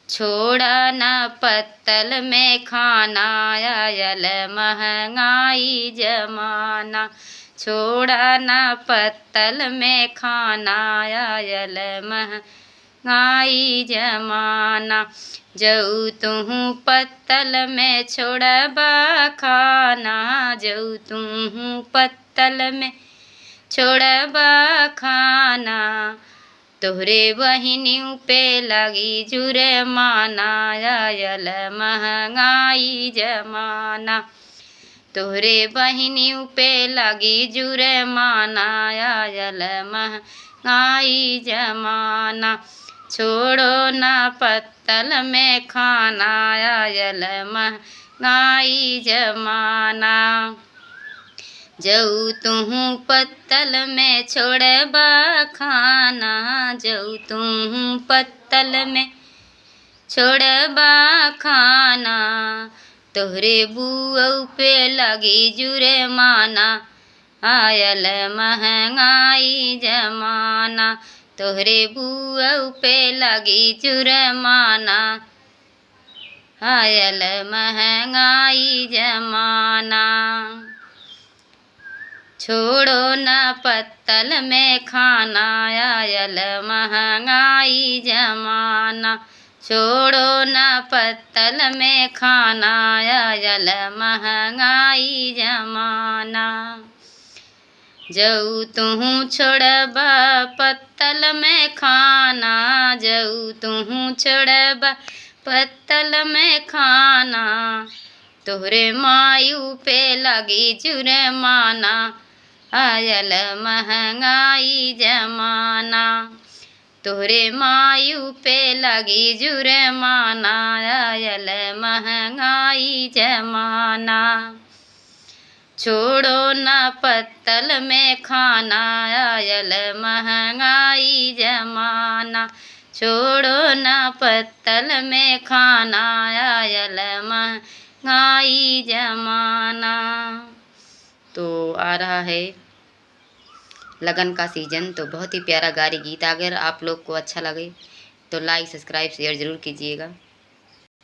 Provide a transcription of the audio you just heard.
छोड़ा न पत्तल में खाना, आयल महंगाई जमाना। छोड़ा न पत्तल में खाना, आयल महंगाई जमाना। जऊ तुहू पत्तल में छोड़बा खाना, जऊ तुहू पत्तल में छोड़बा खाना। तोहरे बहिनियों पे लगी जुर्माना, आयल महंगाई जमाना। तोहरे बहिनियों पे लगी जुर्माना, आयल महंगाई जमाना। छोड़ो ना पत्तल में खाना, आयल महंगाई जमाना। जऊ तुहू पत्तल में छोड़बा खाना, जऊ तुहू पत्तल में छोड़बा खाना। तोहरे बुअऊ पे लगी जुर्माना, आयल महंगाई जमाना। तोहरे बुअऊ पे लगी जुर्माना, आयल महंगाई जमाना। छोड़ो न पत्तल में खाना, आयल महंगाई जमाना। छोड़ो न पत्तल में खाना, आयल महंगाई जमाना। जऊ तुहू छोड़बा पत्तल में खाना, जऊ तुहू छोड़बा पत्तल में खाना। तोहरे मायू पे लगी जुर्माना, आयल महंगाई जमाना। तोहरे मायू पे लगी जुर्माना, आयल महंगाई जमाना। छोड़ो न पत्तल में खाना, आयल महंगाई जमाना। छोड़ो न पत्तल में खाना, आयल महंगाई जमाना। तो आ रहा है लगन का सीज़न, तो बहुत ही प्यारा गारी गीत। अगर आप लोग को अच्छा लगे तो लाइक सब्सक्राइब शेयर ज़रूर कीजिएगा।